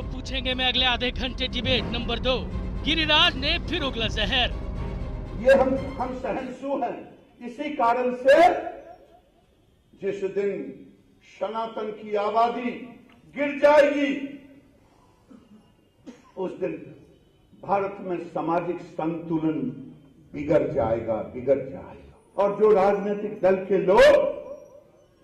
तो पूछेंगे में अगले आधे घंटे डिबेट नंबर 2। गिरिराज ने फिर उगला जहर। ये हम सहनसू हैं, इसी कारण से जिस दिन सनातन की आबादी गिर जाएगी उस दिन भारत में सामाजिक संतुलन बिगड़ जाएगा। और जो राजनीतिक दल के लोग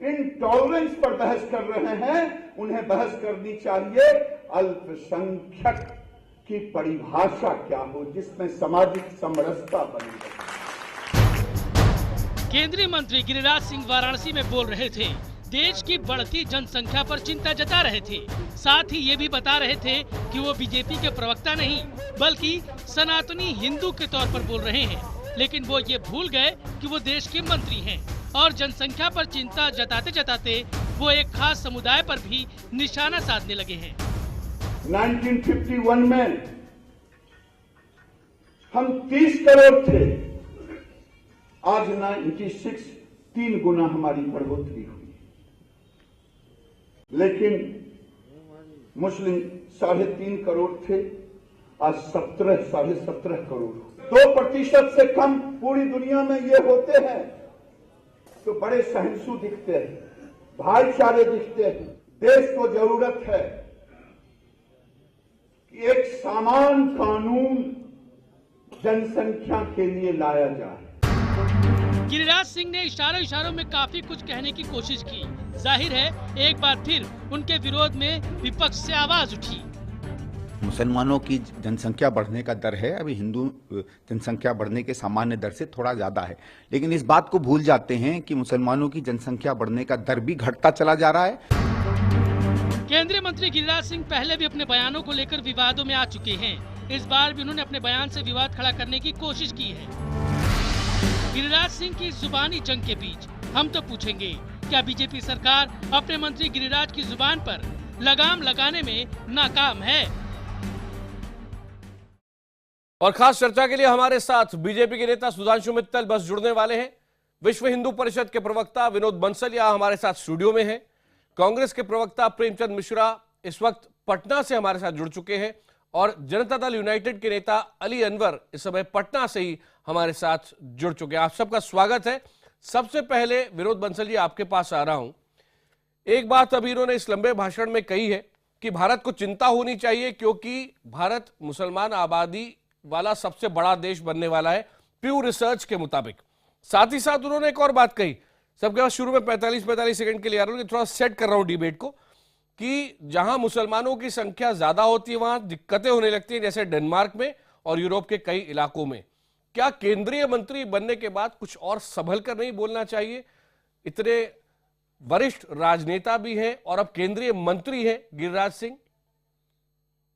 इन टॉलरेंस पर बहस कर रहे हैं, उन्हें बहस करनी चाहिए अल्पसंख्यक की परिभाषा क्या हो जिसमें सामाजिक समरसता बनी रहे। केंद्रीय मंत्री गिरिराज सिंह वाराणसी में बोल रहे थे, देश की बढ़ती जनसंख्या पर चिंता जता रहे थे। साथ ही ये भी बता रहे थे कि वो बीजेपी के प्रवक्ता नहीं बल्कि सनातनी हिंदू के तौर पर बोल रहे हैं, लेकिन वो ये भूल गए कि वो देश के मंत्री हैं और जनसंख्या पर चिंता जताते जताते वो एक खास समुदाय पर भी निशाना साधने लगे हैं। 1951 में हम 30 करोड़ थे, आज 96 3 गुना हमारी बढ़ोतरी हुई। लेकिन मुस्लिम 3.5 करोड़ थे, आज 17.5 करोड़। 2% से कम पूरी दुनिया में ये होते हैं तो बड़े सहिष्णु दिखते हैं, भाईचारे दिखते हैं। देश को जरूरत है कि एक समान कानून जनसंख्या के लिए लाया जाए। गिरिराज सिंह ने इशारों में काफी कुछ कहने की कोशिश की। जाहिर है एक बार फिर उनके विरोध में विपक्ष से आवाज उठी। मुसलमानों की जनसंख्या बढ़ने का दर है, अभी हिंदू जनसंख्या बढ़ने के सामान्य दर से थोड़ा ज्यादा है, लेकिन इस बात को भूल जाते हैं कि मुसलमानों की जनसंख्या बढ़ने का दर भी घटता चला जा रहा है। केंद्रीय मंत्री गिरिराज सिंह पहले भी अपने बयानों को लेकर विवादों में आ चुके हैं। इस बार भी उन्होंने अपने बयान से विवाद खड़ा करने की कोशिश की है। गिरिराज सिंह की जुबानी जंग के बीच हम तो पूछेंगे, क्या बीजेपी सरकार अपने मंत्री गिरिराज की जुबान पर लगाम लगाने में नाकाम है? और खास चर्चा के लिए हमारे साथ बीजेपी के नेता सुधांशु मित्तल बस जुड़ने वाले हैं। विश्व हिंदू परिषद के प्रवक्ता विनोद बंसल यहाँ हमारे साथ स्टूडियो में हैं। कांग्रेस के प्रवक्ता प्रेमचंद मिश्रा इस वक्त पटना से हमारे साथ जुड़ चुके हैं और जनता दल यूनाइटेड के नेता अली अनवर इस समय पटना से ही हमारे साथ जुड़ चुके हैं। आप सबका स्वागत है। सबसे पहले विनोद बंसल जी आपके पास आ रहा हूं। एक बात अभी इन्होंने इस लंबे भाषण में कही है कि भारत को चिंता होनी चाहिए क्योंकि भारत मुसलमान आबादी वाला सबसे बड़ा देश बनने वाला है प्यू रिसर्च के मुताबिक। साथ ही साथ उन्होंने एक और बात कही, सबके पास शुरू में 45 सेकंड के लिए आ रहा हूं, थोड़ा सेट कर रहा हूं डिबेट को, कि जहां मुसलमानों की संख्या ज्यादा होती है वहां दिक्कतें होने लगती हैं, जैसे डेनमार्क में और यूरोप के कई इलाकों में। क्या केंद्रीय मंत्री बनने के बाद कुछ और संभल कर नहीं बोलना चाहिए? इतने वरिष्ठ राजनेता भी हैं और अब केंद्रीय मंत्री हैं गिरिराज सिंह।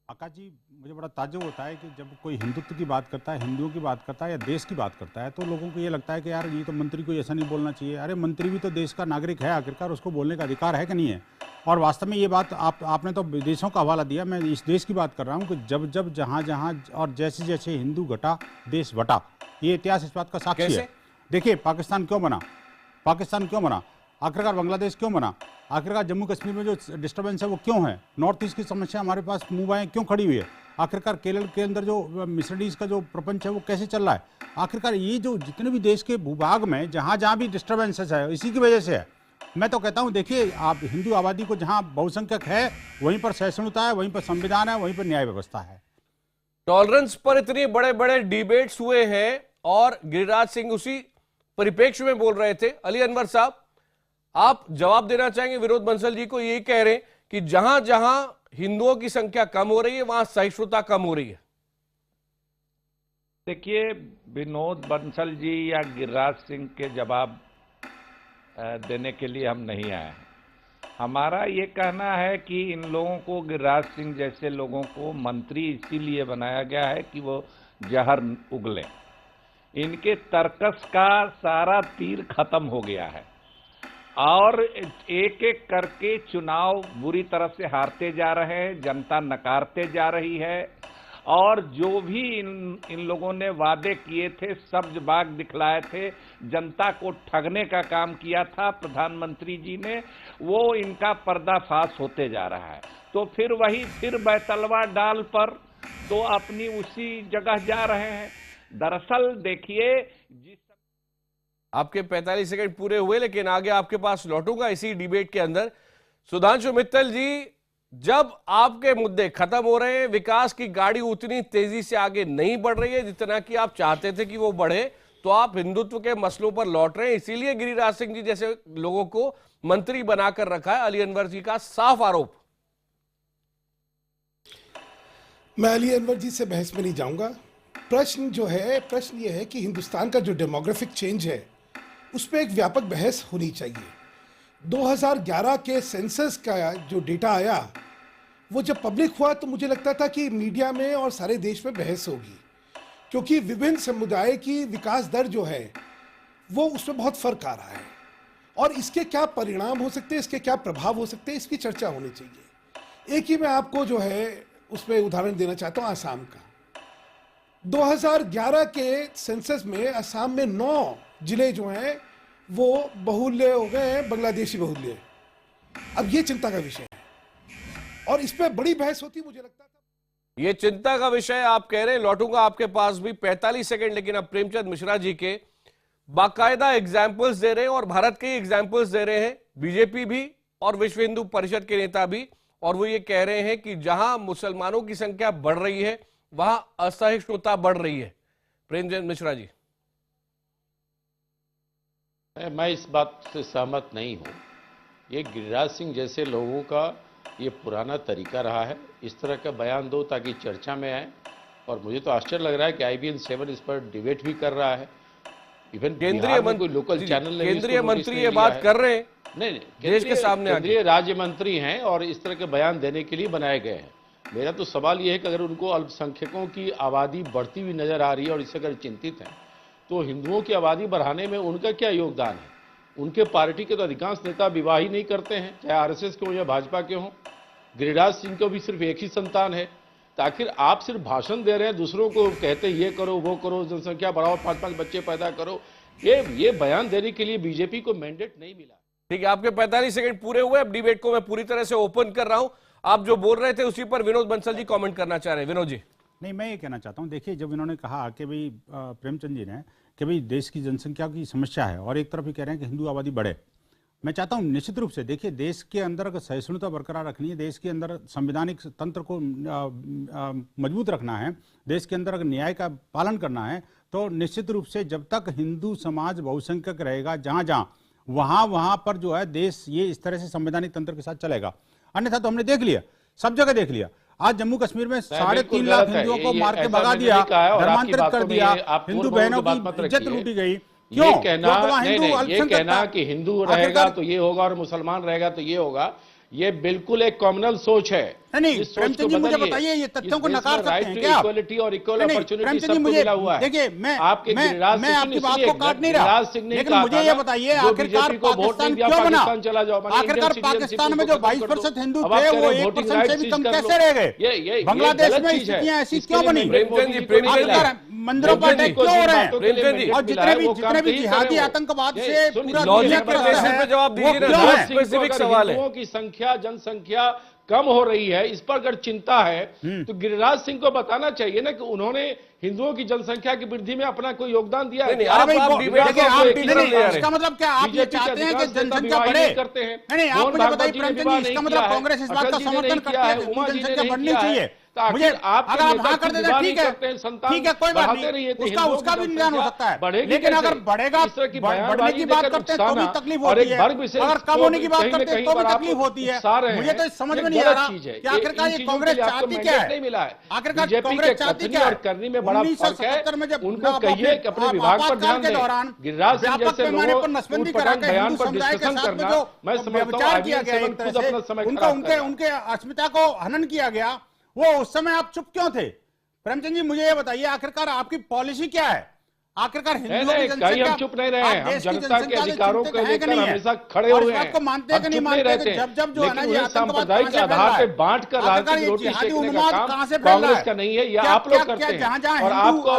आकाश जी, मुझे बड़ा ताज्जुब होता है कि जब कोई हिंदुत्व की बात करता है, हिंदुओं की बात करता है या देश की बात करता है तो लोगों को ये लगता है कि यार ये तो मंत्री को ऐसा नहीं बोलना चाहिए। अरे मंत्री भी तो देश का नागरिक है, आखिरकार उसको बोलने का अधिकार है कि नहीं है। और वास्तव में ये बात आपने तो विदेशों का हवाला दिया, मैं इस देश की बात कर रहा हूँ कि जब जब जहाँ जहाँ और जैसे जैसे हिंदू घटा देश बटा। ये इतिहास इस बात का साक्षी है। देखिए पाकिस्तान क्यों बना, आखिरकार बांग्लादेश क्यों बना, आखिरकार जम्मू कश्मीर में जो डिस्टर्बेंस है वो क्यों है, नॉर्थ ईस्ट की समस्या हमारे पास मुंह बाएं क्यों खड़ी हुई है, आखिरकार केरल के अंदर जो मिसडीज का जो प्रपंच है वो कैसे चल रहा है। आखिरकार ये जो जितने भी देश के भूभाग में जहाँ जहाँ भी डिस्टर्बेंसेस है इसी की वजह से है। मैं तो कहता हूँ देखिए, आप हिंदू आबादी को जहाँ बहुसंख्यक है वहीं पर सहिष्णुता है, वहीं पर संविधान है, वहीं पर न्याय व्यवस्था है। टॉलरेंस पर इतने बड़े बड़े डिबेट्स हुए हैं और गिरिराज सिंह उसी परिप्रेक्ष्य में बोल रहे थे। अली अनवर साहब, आप जवाब देना चाहेंगे विनोद बंसल जी को? यही कह रहे हैं कि जहां जहां हिंदुओं की संख्या कम हो रही है वहां सहिष्णुता कम हो रही है। देखिए, विनोद बंसल जी या गिरिराज सिंह के जवाब देने के लिए हम नहीं आए हैं। हमारा ये कहना है कि इन लोगों को, गिरिराज सिंह जैसे लोगों को मंत्री इसीलिए बनाया गया है कि वो जहर उगले। इनके तर्कस का सारा तीर खत्म हो गया है और एक एक करके चुनाव बुरी तरह से हारते जा रहे हैं, जनता नकारते जा रही है और जो भी इन लोगों ने वादे किए थे, सब्ज बाग दिखलाए थे, जनता को ठगने का काम किया था प्रधानमंत्री जी ने, वो इनका पर्दाफाश होते जा रहा है। तो फिर वही फिर बैतलवा डाल पर तो अपनी उसी जगह जा रहे हैं। दरअसल देखिए, जिस आपके 45 सेकंड पूरे हुए, लेकिन आगे आपके पास लौटूंगा इसी डिबेट के अंदर। सुधांशु मित्तल जी, जब आपके मुद्दे खत्म हो रहे हैं, विकास की गाड़ी उतनी तेजी से आगे नहीं बढ़ रही है जितना कि आप चाहते थे कि वो बढ़े, तो आप हिंदुत्व के मसलों पर लौट रहे हैं। इसीलिए गिरिराज सिंह जी जैसे लोगों को मंत्री बनाकर रखा है, अली अनवर जी का साफ आरोप। मैं अली अनवर जी से बहस में नहीं जाऊंगा। प्रश्न ये है कि हिंदुस्तान का जो डेमोग्राफिक चेंज है उस पर एक व्यापक बहस होनी चाहिए। 2011 के सेंसस का जो डेटा आया वो जब पब्लिक हुआ तो मुझे लगता था कि मीडिया में और सारे देश में बहस होगी, क्योंकि विभिन्न समुदाय की विकास दर जो है वो उसमें बहुत फर्क आ रहा है और इसके क्या परिणाम हो सकते हैं, इसके क्या प्रभाव हो सकते हैं, इसकी चर्चा होनी चाहिए। एक ही मैं आपको जो है उसमें उदाहरण देना चाहता हूँ असम का। 2011 के सेंसस में असम में 9 जिले जो हैं वो बहुल्य हो गए हैं, बांग्लादेशी बहुल्य। अब ये चिंता का विषय है और इस पे बड़ी बहस होती मुझे लगता था। ये चिंता का विषय आप कह रहे हैं, लौटूंगा आपके पास भी 45 सेकंड, लेकिन अब प्रेमचंद मिश्रा जी के बाकायदा एग्जाम्पल्स दे रहे हैं और भारत के एग्जाम्पल्स दे रहे हैं, बीजेपी भी और विश्व हिंदू परिषद के नेता भी, और वो ये कह रहे हैं कि जहां मुसलमानों की संख्या बढ़ रही है वहां असहिष्णुता बढ़ रही है। प्रेमचंद मिश्रा जी। मैं इस बात से सहमत नहीं हूं। ये गिरिराज सिंह जैसे लोगों का ये पुराना तरीका रहा है, इस तरह का बयान दो ताकि चर्चा में आए। और मुझे तो आश्चर्य लग रहा है कि IBN 7 इस पर डिबेट भी कर रहा है। इवन केंद्रीय मंत्री, लोकल चैनल ने केंद्रीय मंत्री ये बात कर रहे हैं, नहीं देश के सामने केंद्रीय राज्य मंत्री हैं और इस तरह के बयान देने के लिए बनाए गए हैं। मेरा तो सवाल ये है कि अगर उनको अल्पसंख्यकों की आबादी बढ़ती हुई नजर आ रही है और इससे अगर चिंतित हैं, तो हिंदुओं की आबादी बढ़ाने में उनका क्या योगदान है? उनके पार्टी के तो अधिकांश नेता विवाह ही नहीं करते हैं, चाहे RSS के हों या भाजपा के हों। गिरिराज सिंह को भी सिर्फ एक ही संतान है। तो आखिर आप सिर्फ भाषण दे रहे हैं, दूसरों को कहते हैं ये करो वो करो, जनसंख्या बढ़ाओ, 5-5 बच्चे पैदा करो। ये बयान देने के लिए बीजेपी को मैंडेट नहीं मिला। ठीक है, आपके 45 सेकंड पूरे हुए। अब डिबेट को मैं पूरी तरह से ओपन कर रहा हूं। आप जो बोल रहे थे उसी पर विनोद बंसल जी कमेंट करना चाह रहे हैं। विनोद जी। नहीं, मैं ये कहना चाहता हूँ, देखिए जब इन्होंने कहा कि भाई प्रेमचंद जी ने कि भाई देश की जनसंख्या की समस्या है और एक तरफ ही कह रहे हैं कि हिंदू आबादी बढ़े, मैं चाहता हूं निश्चित रूप से देखिए देश के अंदर अगर सहिष्णुता बरकरार रखनी है, देश के अंदर संवैधानिक तंत्र को मजबूत रखना है, देश के अंदर अगर न्याय का पालन करना है, तो निश्चित रूप से जब तक हिंदू समाज बहुसंख्यक रहेगा जहां जहां वहां पर जो है देश ये इस तरह से संवैधानिक तंत्र के साथ चलेगा। अन्यथा तो हमने देख लिया, सब जगह देख लिया। आज जम्मू कश्मीर में 3.5 लाख हिंदुओं को मार के भगा दिया, धर्मांतरित कर दिया, हिंदू बहनों की इज्जत लूटी गई। क्यों? ये कहना कि हिंदू रहेगा तो ये होगा और मुसलमान रहेगा तो ये होगा, ये बिल्कुल एक कॉमनल सोच है। नहीं, प्रेमचंद जी मुझे बताइए, ये तथ्यों को नकार सकते हैं क्या? इक्वालिटी और इक्वल अपॉर्चुनिटी सबको मिला हुआ है। देखिए, मैं आपकी बात को काट नहीं रहा, लेकिन मुझे ये बताइए आखिरकार पाकिस्तान क्यों बना? आखिरकार पाकिस्तान में जो 22% हिंदू थे वो 1% से भी कम कैसे रह गए? बांग्लादेश में स्थितियां ऐसी क्यों बनी? मंदिरों पर अटैक क्यों हो रहे हैं? और जितने भी जिहादी आतंकवाद से पूरा दुनिया पे जवाब दीजिए। स्पेसिफिक सवाल है की संख्या, जनसंख्या कम हो रही है, इस पर अगर चिंता है तो गिरिराज सिंह को बताना चाहिए ना कि उन्होंने हिंदुओं की जनसंख्या की वृद्धि में अपना कोई योगदान दिया है। इसका मतलब क्या आप ये चाहते हैं कि जनसंख्या बढ़े? करते हैं। नहीं, आप मुझे बताइए प्रेमचंद जी, इसका मतलब कांग्रेस इस बात का समर्थन करती है कि जनसंख्या बढ़नी चाहिए? मुझे अगर आप हाँ कर देते ठीक है, कोई बात नहीं, उसका भी निदान हो सकता है। लेकिन अगर बढ़ेगा, बढ़ने की बात करते हैं तो भी तकलीफ होती है, अगर कम होने की बात करते हैं तो भी तकलीफ होती है। मुझे तो समझ में नहीं आ रहा कि आखिरकार ये कांग्रेस चाहती क्या है? आखिरकार कांग्रेस चाहती क्या है? करने में बड़ा फर्क है। में जब उनको कहिए कि अपने विभाग पर ध्यान दें। दौरान गिरिराज सिंह जैसे लोगों पर नसबंदी करा के बयान हिंदू पर समुदाय के डिस्कशन साथ में करना, जो मैं समझता व्यभिचार किया गया, एक तरह से उनके अस्मिता को हनन किया गया, वो उस समय आप चुप क्यों थे? प्रेमचंद जी मुझे ये बताइए आखिरकार आपकी पॉलिसी क्या है? आखिरकार हिंदुओं की जनसंख्या, हम चुप नहीं रहे हैं, हम जनता के अधिकारों को लेकर हमेशा खड़े हुए हैं। को मानते हैं कि नहीं मानते? जब जो है ना ये सांप्रदायिक आधार पे बांट कर राजनीतिक रोटी सेकने का काम कांग्रेस का नहीं है, यह आप लोग करते हैं। और आपको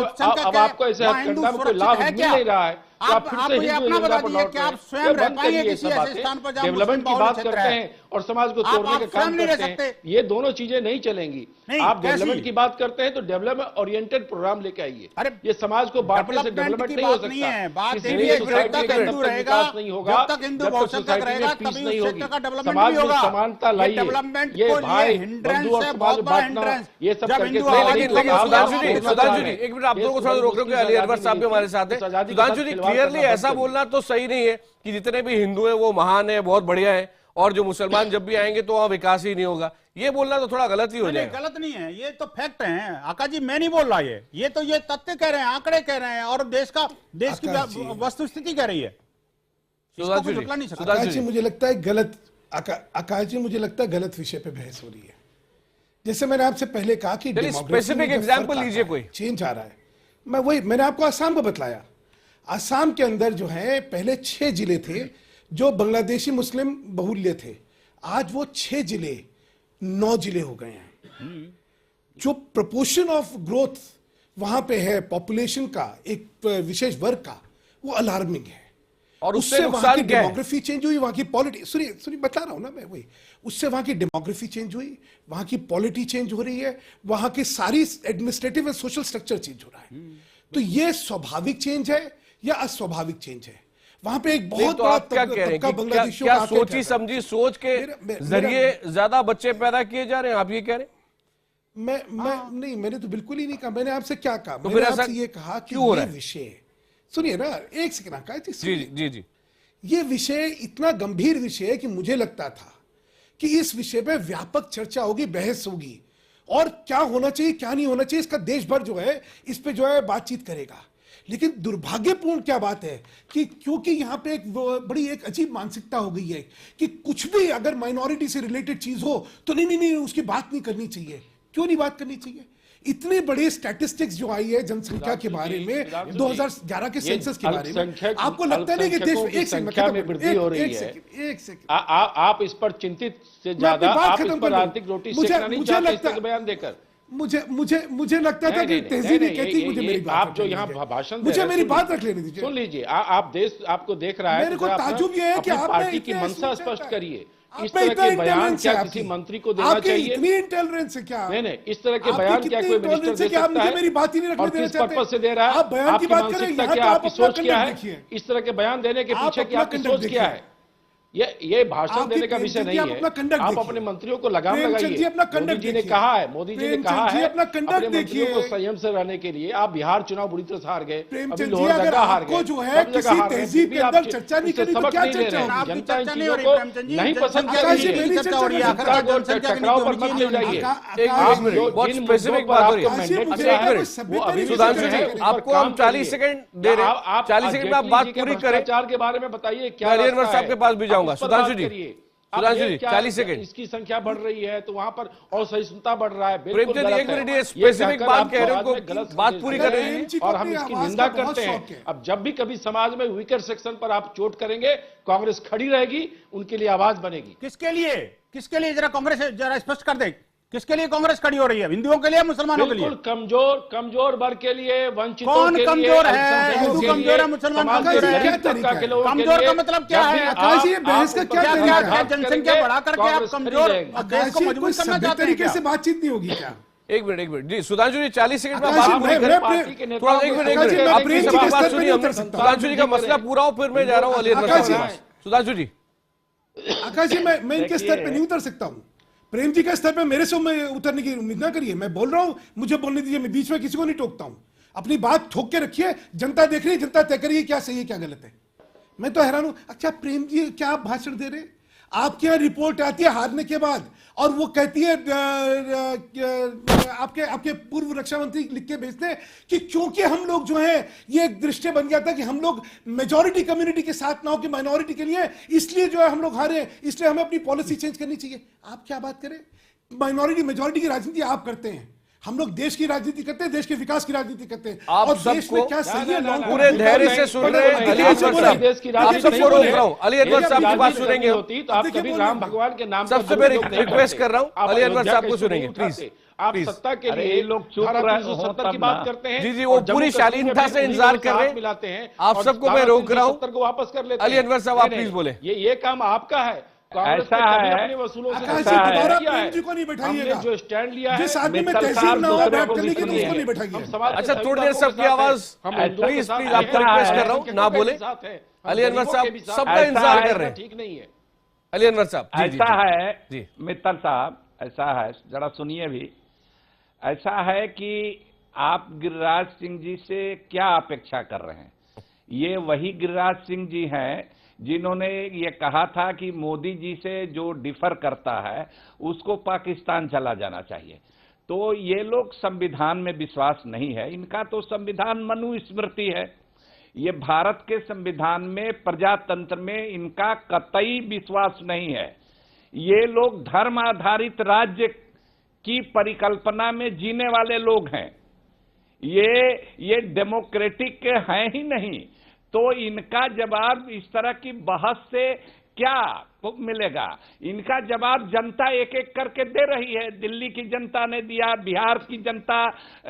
अब आपको ऐसे हथकंडा में कोई लाभ मिल नहीं रहा है, तो आप फिर से मुझे हिंदू अपना एजेंडा बता पर दीजिए लौट कि रहे आप हैं। स्वयं ये रह बंद पाएंगे करिए किसी सब ऐसे स्थान पर बातें। जहां डेवलपमेंट की मुस्लिम बात बहुल करते क्षेत्र है। हैं और समाज को आप तोड़ने का काम स्वयं नहीं रह करते हैं, सकते। ये दोनों चीजें नहीं चलेंगी। नहीं, आप कैसी? डेवलपमेंट की बात करते हैं तो डेवलपमेंट ओरिएंटेड प्रोग्राम लेके आइए। अरे, ये समाज को बांटने से डेवलपमेंट डेवलपमेंट की नहीं हो बात नहीं सकता। है, बात किसी ये भी भी है कि सोसाइटी जब तक का हिंदू जब तक रहेगा, विकास नहीं होगा, जब तक हिंदू जब तक बहुसंख्यक सोसाइटी में रहेगा, पीस तभी नहीं उस होगी। क्षेत्र का डेवलपमेंट समाज भी में होगा। समानता ये लाइए। डेवलपमेंट ये को भाई लिए हिंड्रेंस बंधु और है, समाज बहुत बड़ा बांटना, हिंड्रेंस। ये सब जब करके हिंदू नहीं, आबादी लेकिन कम सुधांशु जी, होगी, सुधांशु जी, एक मिनट आप दोनों को थोड़ा रोक रहे हैं। अली अनवर साहब भी हमारे साथ हैं। सुधांशु जी, क्लियरली ऐसा बोलना तो सही नहीं है कि जितने भी हिंदू हैं वो महान है, बहुत बढ़िया है, और जो मुसलमान जब भी आएंगे तो वहां विकास ही नहीं होगा। ये बोलना तो थोड़ा गलत ही हो जाएगा। गलत नहीं है, ये तो फैक्ट है आका जी, मैं नहीं बोल रहा। ये तो ये तथ्य कह रहे हैं, आंकड़े कह रहे हैं, और देश की वस्तुस्थिति कह रही है। सुधांशु जी, आकाश जी, मुझे लगता है गलत आकाश जी, मुझे लगता है गलत विषय पे बहस हो रही है। जैसे मैंने आपसे पहले कहा कि स्पेसिफिक एग्जांपल लीजिए कोई। चेंज आ रहा है, मैंने आपको आसाम को बतलाया। आसाम के अंदर जो है पहले 6 जिले थे जो बांग्लादेशी मुस्लिम बहुल्य थे, आज वो 6 जिले 9 जिले हो गए हैं। जो प्रोपोर्शन ऑफ ग्रोथ वहां पे है पॉपुलेशन का, एक विशेष वर्ग का, वो अलार्मिंग है। और उससे वहां की डेमोग्राफी चेंज हुई, वहां की पॉलिटी, सुनिए बता रहा हूं ना मैं, वही उससे वहां की डेमोग्राफी चेंज हुई, वहां की पॉलिटी चेंज हो रही है, वहां की सारी administrative and social structure change हो रहा है। तो ये स्वाभाविक चेंज है या अस्वाभाविक चेंज है? वहां पे एक बहुत तो बड़ा आप क्या कह रहे हैं कि क्या सोची समझी सोच के जरिए ज्यादा बच्चे पैदा किए जा रहे हैं, आप ये कह रहे हैं? मैं नहीं, मैंने तो बिल्कुल ही नहीं कहा। मैंने आपसे क्या कहा? तो मैंने आपसे ये कहा कि ये विषय, सुनिए ना, एक सेकंड आकाश जी, जी जी, ये विषय इतना गंभीर विषय है कि मुझे लगता था कि इस विषय पे व्यापक चर्चा होगी, बहस होगी, और क्या होना चाहिए क्या नहीं होना चाहिए इसका देश भर जो है इस पे जो है बातचीत करेगा। लेकिन दुर्भाग्यपूर्ण क्या बात है कि क्योंकि यहां पे एक बड़ी एक अजीब मानसिकता हो गई है कि कुछ भी अगर माइनॉरिटी से रिलेटेड चीज हो तो नहीं उसकी बात नहीं करनी चाहिए। क्यों नहीं बात करनी चाहिए? इतने बड़े स्टैटिस्टिक्स जो आई है जनसंख्या के बारे में, 2011 के सेंसस के बारे में, आपको लगता नहीं कि देश में एक संख्या में वृद्धि हो रही है? एक सेकंड, आप इस पर चिंतित से ज्यादा आप इस पर आर्थिक रोटी सेकना नहीं चाहते इस तरह के बयान देकर। मुझे लगता था कि तहजीब कहती, मुझे मेरी बात, आप जो यहाँ भाषण, मुझे मेरी बात रख लेने दीजिए। सुन लीजिए, आप देश आपको देख रहा है, मेरे को ताज्जुब ये है कि आप पार्टी की मंशा स्पष्ट करिए। इस तरह के बयान क्या किसी मंत्री को देना चाहिए? इतनी इंटॉलरेंस है क्या? नहीं, इस तरह के बयान क्या कोई मिनिस्टर दे सकता है? मेरी बात ही नहीं रखने देना चाहते? पर्पस से दे रहा है? आप बयान की बात करें, मानसिकता क्या, आपकी सोच क्या है? इस तरह के बयान देने के पीछे की आपकी सोच क्या है? ये भाषण देने का विषय नहीं है। आप अपने मंत्रियों को लगाम लगाइए। मोदी जी ने कहा है, अपने मंत्रियों को संयम से रहने के लिए। आप बिहार चुनाव बुरी तरह से हार गए, अभी लोहरदगा हार गए, जो है किसी तहजीब के अंदर चर्चा नहीं करी तो क्या चर्चा होगी? जनता इन चीजों को नहीं पसंद कर रही है। टकराव पर मत ले जाइए। आपको हम 40 सेकंड दे रहे हैं, 40 सेकंड में आप बात पूरी करें। भ्रष्टाचार के बारे में बताइए क्या? अली अनवर साहब के पास भी जाऊंगा। सुधांशु जी, 40 सेकंड। इसकी संख्या बढ़ रही है तो वहां पर असहिष्णुता बढ़ रहा है। प्रेमचंद, एक मिनट, ये स्पेसिफिक बात कह रहे हैं, उनको बात पूरी कर रहे हैं और हम इसकी निंदा करते हैं। अब जब भी कभी समाज में वीकर सेक्शन पर आप चोट करेंगे, कांग्रेस खड़ी रहेगी, उनके लिए आवाज बनेगी। किसके लिए जरा कांग्रेस जरा स्पष्ट कर दे, किसके लिए कांग्रेस खड़ी हो रही है? हिंदुओं के लिए, मुसलमानों के लिए? कमजोर वर्ग के लिए, वंचितों कौन के लिए। कमजोर है? हिंदू कमजोर है, मुसलमान कमजोर है? कमजोर का मतलब क्या है? आकाश जी, बहस का क्या तरीका है? जनसंख्या बढ़ा करके आप कमजोर देश को मजबूत करना चाहते हैं तरीके से बातचीत नहीं होगी क्या? एक मिनट जी, सुधांशु जी, 40 सेकंड में बात पूरी करें। थोड़ा एक मिनट, आपकी सभी बात सुनिए। सुधांशु जी का मसला पूरा हो, फिर मैं जा रहा हूँ अली अनवर साहब के पास। सुधांशु जी, आकाश जी, मैं इनके स्तर पे नहीं उतर सकता हूँ। प्रेम जी का स्तर पे मेरे से उतरने की उम्मीद ना करिए। मैं बोल रहा हूं, मुझे बोलने दीजिए, मैं बीच में किसी को नहीं टोकता हूं। अपनी बात ठोक के रखिए, जनता देख रही है, जनता तय करिए क्या सही है क्या गलत है। मैं तो हैरान हूं। अच्छा प्रेम जी, क्या आप भाषण दे रहे? आपके यहाँ रिपोर्ट आती है हारने के बाद और वो कहती है आपके पूर्व रक्षा मंत्री लिख के भेजते हैं कि क्योंकि हम लोग जो है ये एक दृष्टि बन गया था कि हम लोग मेजॉरिटी कम्युनिटी के साथ ना हो कि माइनॉरिटी के लिए, इसलिए जो है हम लोग हारे, इसलिए हमें अपनी पॉलिसी चेंज करनी चाहिए। आप क्या बात करें? माइनॉरिटी मेजॉरिटी की राजनीति आप करते हैं। हम लोग देश की राजनीति करते हैं, देश के विकास की राजनीति करते हैं। आप और देश सबको में क्या सही है, पूरे धैर्य से सुन रहे हैं अली अनवर साहब, आप सबको रोक रहा हूं, अली अनवर साहब की बात सुनेंगे होती तो आप कभी राम भगवान के नाम सबसे मैं रिक्वेस्ट कर रहा हूं, अली अनवर साहब को सुनेंगे प्लीज। आप सत्ता के लिए लोग चुप रहे 370 की बात करते हैं। जी वो पूरी शालीनता से इंतजार कर रहे हैं, मिलाते हैं। आप सबको मैं रोक रहा हूं, 70 को वापस कर लेते हैं। अली अनवर साहब आप प्लीज बोले। ये काम आपका है, ऐसा है, अपने वसूलों से दोबारा प्रेम जी को नहीं बैठाइएगा, जो स्टैंड लिया है, जिस आदमी में तहसील ना हो बात करने की, तो उसको नहीं बैठाइए। अच्छा थोड़ी देर सबकी आवाज प्लीज प्लीज आपको रिक्वेस्ट कर रहा हूं ना बोले। अली अनवर साहब सबका इंतजार कर रहे हैं, ठीक नहीं है अली अनवर साहब। ऐसा है मित्तल साहब, ऐसा है, जरा सुनिए भी। ऐसा है कि आप गिरिराज सिंह जी से क्या अपेक्षा कर रहे हैं? ये वही गिरिराज सिंह जी हैं जिन्होंने ये कहा था कि मोदी जी से जो डिफर करता है उसको पाकिस्तान चला जाना चाहिए। तो ये लोग संविधान में विश्वास नहीं है इनका, तो संविधान मनुस्मृति है। ये भारत के संविधान में, प्रजातंत्र में इनका कतई विश्वास नहीं है। ये लोग धर्म आधारित राज्य की परिकल्पना में जीने वाले लोग हैं, ये डेमोक्रेटिक हैं ही नहीं। तो इनका जवाब इस तरह की बहस से क्या मिलेगा? इनका जवाब जनता एक एक करके दे रही है। दिल्ली की जनता ने दिया, बिहार की जनता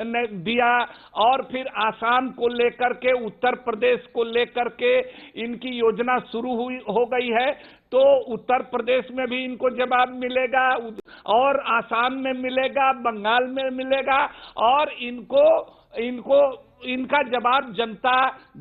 ने दिया, और फिर आसाम को लेकर के, उत्तर प्रदेश को लेकर के इनकी योजना शुरू हो गई है। तो उत्तर प्रदेश में भी इनको जवाब मिलेगा, और आसाम में मिलेगा, बंगाल में मिलेगा, और इनका जवाब जनता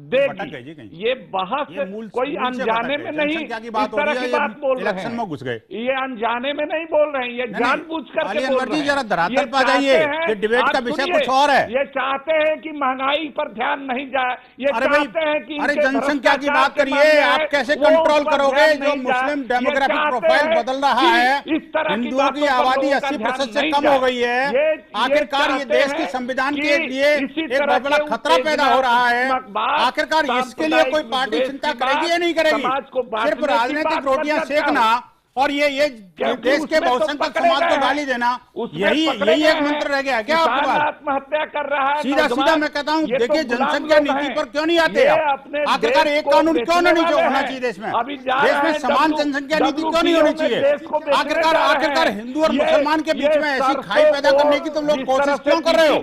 देगी। ये बहस कोई अनजाने में नहीं इस तरह की बात बोल रहे हैं, घुस गए। ये अनजाने में नहीं बोल रहे हैं, ये जानबूझ करके बोल रहे हैं। जरा धरातल पर जाइए, ये डिबेट का विषय कुछ और है। ये चाहते हैं कि महंगाई पर ध्यान नहीं जाए, ये चाहते हैं कि अरे जनसंख्या की बात करिए, आप कैसे कंट्रोल करोगे जो मुस्लिम डेमोग्राफिक प्रोफाइल बदल रहा है? हिंदुओं की आबादी 80% से कम हो गई है। आखिरकार ये देश के संविधान के लिए एक बहुत बड़ा खतरा पैदा हो रहा है। आखिरकार इसके लिए कोई पार्टी चिंता करेगी या नहीं करेगी? सिर्फ राजनीतिक रोटियां सेकना और ये देश के बहुसंख्यक समाज को गाली देना, यही एक मंत्र रह गया क्या आपके पास? आत्महत्या कर रहा है। सीधा मैं कहता हूँ, देखिए जनसंख्या नीति पर क्यों नहीं आते आप? आखिरकार एक कानून क्यों नहीं होना चाहिए देश में? देश में समान जनसंख्या नीति क्यों नहीं होनी चाहिए? आखिरकार हिंदू और मुसलमान के बीच में ऐसी खाई पैदा करने की तुम लोग कोशिश क्यों कर रहे हो?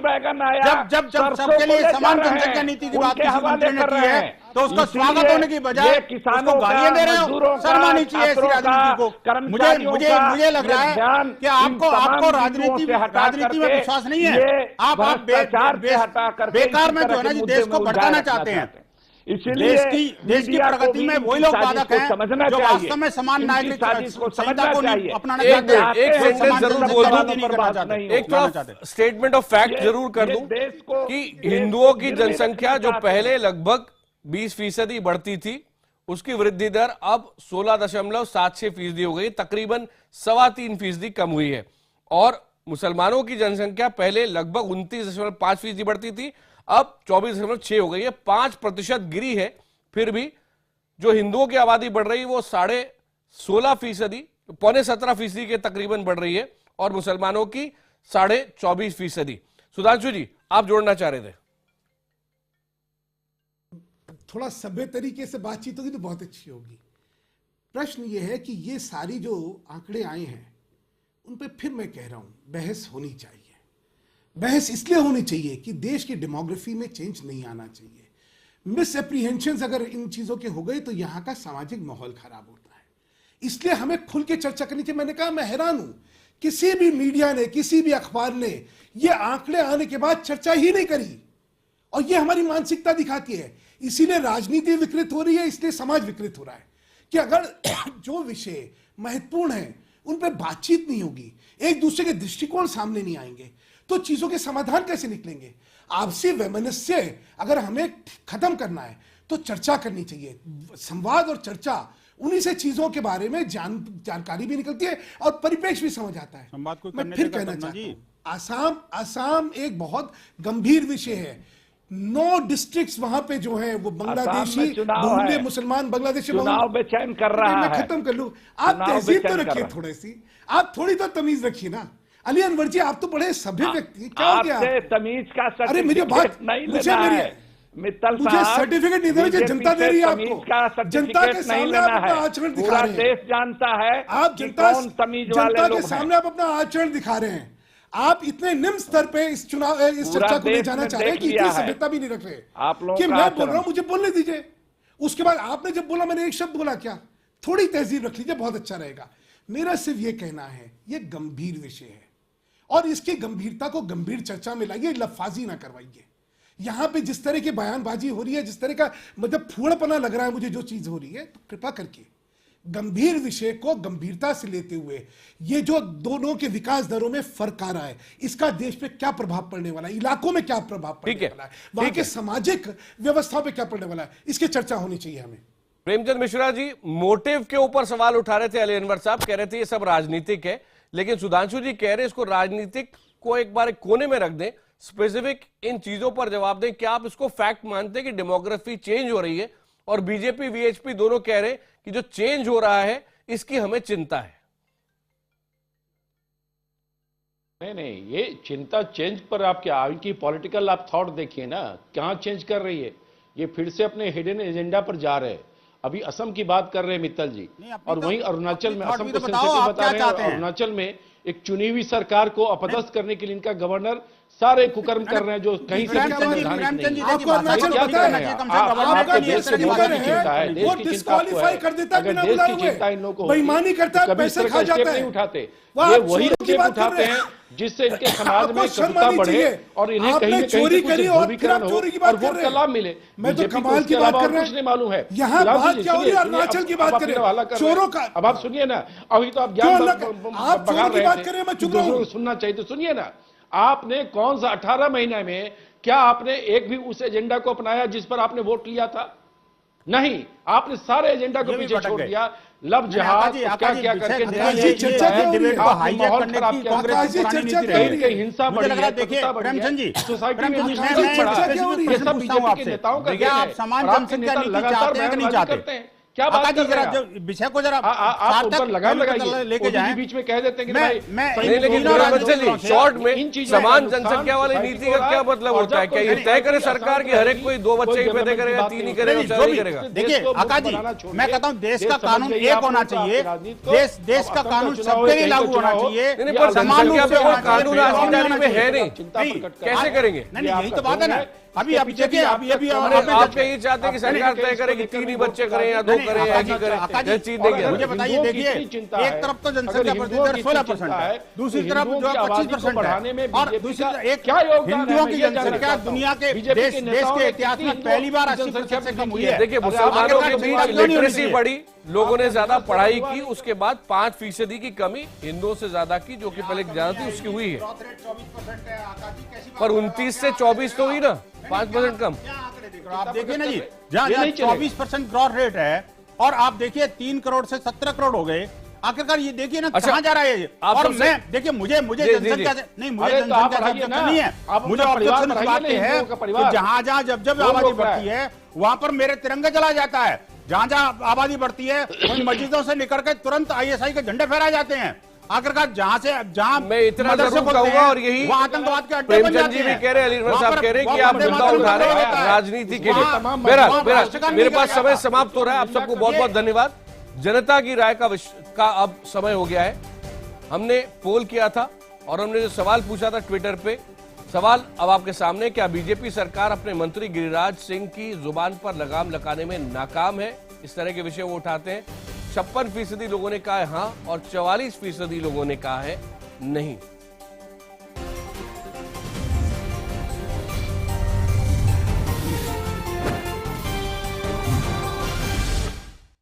जब सबके लिए समान जनसंख्या नीति की बात किसी मंत्री ने की है तो उसका स्वागत होने की बजाय उसको गालियां दे रहे हो। शर्म आनी चाहिए ऐसी राजनीति को। मुझे लग रहा है कि आपको राजनीति में विश्वास नहीं है। आप बेकार में जो है ना जी देश को भड़काना चाहते हैं। देश की प्रगति में वही लोग बाधक हैं जो वास्तव में समान नागरिक संहिता को अपनाना चाहते हैं। एक सेंटेंस जरूर बोल दूं, एक तो स्टेटमेंट ऑफ फैक्ट जरूर कर दूं कि हिंदुओं की जनसंख्या जो पहले लगभग 20% बढ़ती थी, उसकी वृद्धि दर अब 16.76% हो गई, तकरीबन 3.25% कम हुई है। और मुसलमानों की जनसंख्या पहले लगभग 29.5% बढ़ती थी, अब 24.6 हो गई है, 5% गिरी है। फिर भी जो हिंदुओं की आबादी बढ़ रही है वो 16.5%, 17.25% के तकरीबन बढ़ रही है, और मुसलमानों की 24.5%। सुधांशु जी आप जोड़ना चाह रहे थे? थोड़ा सभ्य तरीके से बातचीत होगी तो बहुत अच्छी होगी। प्रश्न ये है कि ये सारी जो आंकड़े आए हैं उन पे फिर मैं कह रहा हूं बहस होनी चाहिए। बहस इसलिए होनी चाहिए कि देश की डेमोग्राफी में चेंज नहीं आना चाहिए। मिस एप्रीहेंशंस अगर इन चीजों के हो गई तो यहां का सामाजिक माहौल खराब होता है। इसलिए हमें खुल के चर्चा करनी चाहिए। मैंने कहा मैं हैरान हूं, किसी भी मीडिया ने, किसी भी अखबार ने ये आंकड़े आने के बाद चर्चा ही नहीं करी, और ये हमारी मानसिकता दिखाती है। इसीलिए राजनीति विकृत हो रही है, इसलिए समाज विकृत हो रहा है कि अगर जो विषय महत्वपूर्ण है उन पर बातचीत नहीं होगी, एक दूसरे के दृष्टिकोण सामने नहीं आएंगे, तो चीजों के समाधान कैसे निकलेंगे? आपसी वैमनस्य अगर हमें खत्म करना है तो चर्चा करनी चाहिए। संवाद और चर्चा, उन्हीं से चीजों के बारे में जानकारी भी निकलती है और परिप्रेक्ष्य भी समझ आता है। मैं फिर कहना चाहता हूं, आसाम एक बहुत गंभीर विषय है। 9 डिस्ट्रिक्ट्स वहां पे जो है वो बांग्लादेशी बहुल्य मुसलमान बांग्लादेशी चुनाव बेचैन कर रहा है। मैं खत्म कर लूं, आप तहजीब तो रखिए थोड़ी सी, आप थोड़ी तो तमीज रखिए ना। अली अनवर जी, आप तो बड़े सभ्य व्यक्ति, क्या हो गया? आपसे तमीज का अरे मेरी बात सर्टिफिकेट नहीं मुझे लेना मेरी है मित्तल मुझे साहब, सर्टिफिकेट नहीं देना, जनता दे रही है तमीज आपको। का जनता के सर्टिफिकेट नहीं सामने आप लेना अपना है। आचरण दिखा पूरा रहे हैं। देश जानता है आप कि जनता कौन तमीज वाले जनता लोग के हैं। सामने आप अपना आचरण दिखा रहे हैं। आप इतने निम्न स्तर पे इस चुनाव इस पूरा चर्चा को ले देश जाना ने चाह रहे हैं देख कि लिया इतनी है। सभ्यता भी नहीं रख रहे आप लोगों कि का मैं बोल आचरण। रहा हूं, मुझे बोलने दीजिए। उसके बाद आपने जब बोला, मैंने एक शब्द बोला, क्या थोड़ी तहजीब रख लीजिए, बहुत अच्छा रहेगा। मेरा सिर्फ ये कहना है, ये गंभीर विषय है और इसकी गंभीरता को गंभीर चर्चा में लाइए, लफाजी ना करवाइए। यहां पे जिस तरह की बयानबाजी हो रही है, जिस तरह का मतलब फूड़पना लग रहा है मुझे जो चीज हो रही है, तो कृपा करके गंभीर विषय को गंभीरता से लेते हुए, ये जो दोनों के विकास दरों में फर्क आ रहा है, इसका देश पे क्या प्रभाव पड़ने वाला है, इलाकों में क्या प्रभाव पड़ने वाला है, वहां के सामाजिक व्यवस्था पे क्या पड़ने वाला है, इसकी चर्चा होनी चाहिए हमें। प्रेमचंद मिश्रा जी मोटिव के ऊपर सवाल उठा रहे थे अली अनवर साहब, कह रहे थे ये सब राजनीतिक है, लेकिन सुधांशु जी कह रहे इसको राजनीतिक को एक बार एक कोने में रख दें, स्पेसिफिक इन चीजों पर जवाब दें। क्या आप इसको फैक्ट मानते हैं कि डेमोग्राफी चेंज हो रही है? और बीजेपी वीएचपी दोनों कह रहे हैं कि जो चेंज हो रहा है इसकी हमें चिंता है। नहीं, ये चिंता चेंज पर आप क्या, इनकी पॉलिटिकल आप थॉट देखिए ना, कहां चेंज कर रही है। ये फिर से अपने हिडन एजेंडा पर जा रहे हैं। अभी असम की बात कर रहे हैं मित्तल जी, और वहीं अरुणाचल में, असम को सेंसिटिव बता रहे हैं, और अरुणाचल में एक चुनी हुई सरकार को अपदस्थ करने के लिए इनका गवर्नर सारे कुकर्म कर रहे हैं जो कहीं से आपको अरुणाचल पता है, आपका देश से स्पीकर की चिंता है, है, देश वो की चिंता डिस्क्वालीफाई कर देता है अगर बिना देश बुलाए की हुए, चिंता इन लोगों को बेईमानी करता है, कभी पैसे इस खा तरह का जाता स्टेप है। नहीं उठाते। वाह, ये आप वही चोरों की स्टेप बात कर उठाते रहे हैं हैं। जिससे इनके समाज आपको में शर्म कटुता आनी बढ़े चाहिए। और इन्हें कहीं आपने न कहीं चोरी से कुछ करी और फिर ध्रुवीकरण आप हो चोरी की बात और कर वोट रहे का हैं। लाभ मिले। मैं तो बीजेपी को कमाल इसके की बात अलावा कर और रहे कुछ नहीं मालूम है। यहाँ फिलहाल बात तो क्या हो रही है, सुनिए, अरुणाचल की अब बात आप करें, मेरा हवाला कर रहे चोरों हैं। का। अब आप सुनिए ना, अभी तो आप क्यों ज्ञान आप चोरों की बात कर रहे हैं, मैं चुप रहा हूं। सुनना चाहिए तो सुनिए ना। आपने कौन सा 18 महीने में क्या आपने एक भी उस एजेंडा को अपनाया जिस पर आपने वोट लिया था? नहीं, आपने सारे एजेंडा को पीछे छोड़ दिया। लव जिहाद क्या क्या करके कहीं हिंसा बढ़ी है, कटुता बढ़ी है, सोसाइटी में ये सब बीजेपी के नेताओं का देन है। आप समान जनसंख्या नीति चाहते हैं कि नहीं चाहते? क्या बात कर रहे हैं जो विषय को जरा आप ऊपर लगाइए, लेके जाएं। बीच में कह देते हैं कि नहीं, लेकिन शॉर्ट में समान जनसंख्या वाली नीति का क्या मतलब होता है? क्या ये तय करे सरकार की हर एक कोई 2 बच्चे ही पैदा करेगा, 3 ही करेगा, 4 ही करेगा? देखिए आकाश जी, मैं कहता हूँ देश का कानून एक होना चाहिए, देश का कानून सबके लिए लागू होना चाहिए। पर जनसंख्या पे कोई कानून आज की तारीख में है नहीं, कैसे करेंगे? नहीं, यही तो बात है ना। अभी देखिए, अभी आप यही चाहते हैं कि सरकार तय करे कि 3 ही बच्चे करें या 2 करें या एक ही करें, चीज देंगे। मुझे बताइए, देखिए एक तरफ तो जनसंख्या प्रतिशत 16% है, दूसरी तरफ जो 25% है, और दूसरी एक हिंदुओं की जनसंख्या दुनिया के देश के इतिहास में पहली बार 80% से कम हुई है। देखिए, मुसलमानों के बीच लिटरेसी बढ़ी, लोगों ने ज्यादा पढ़ाई की, उसके बाद 5% की कमी हिंदुओं से ज्यादा की, जो कि पहले ज्यादा थी, उसकी हुई है। पर 29 से 24 तो हुई ना, 5% कम। आप देखिए ना जी, जहाँ 24% ग्रोथ रेट है, और आप देखिए 3 करोड़ से 17 करोड़ हो गए। आखिरकार ये देखिए ना कहाँ जा रहा है ये। और मैं देखिए, मुझे जनसंख्या से नहीं, मुझे जनसंख्या से ऑब्जेक्शन नहीं है, मुझे ऑब्जेक्शन इस बात पे है कि जहां जब आबादी बढ़ती है वहां पर मेरे तिरंगा जला जाता है। जहां आबादी बढ़ती है उन मस्जिदों से निकल के तुरंत ISI के झंडे फहराए जाते हैं। आखिरकार जहां मैं इतना जरूर कहूंगा, और यही आतंकवाद के अड्डे बन जाते जी भी हैं। कह रहे हैं, अली अनवर साहब कह रहे हैं कि आप मुद्दा उठा रहे हैं राजनीति के लिए। मेरे पास समय समाप्त हो रहा है। आप सबको बहुत बहुत धन्यवाद। जनता की राय का अब समय हो गया है। हमने पोल किया था और हमने जो सवाल पूछा था ट्विटर पे, सवाल अब आपके सामने, क्या बीजेपी सरकार अपने मंत्री गिरिराज सिंह की जुबान पर लगाम लगाने में नाकाम है? इस तरह के विषय वो उठाते हैं। 56% लोगों ने कहा है हाँ, और 44% लोगों ने कहा है नहीं।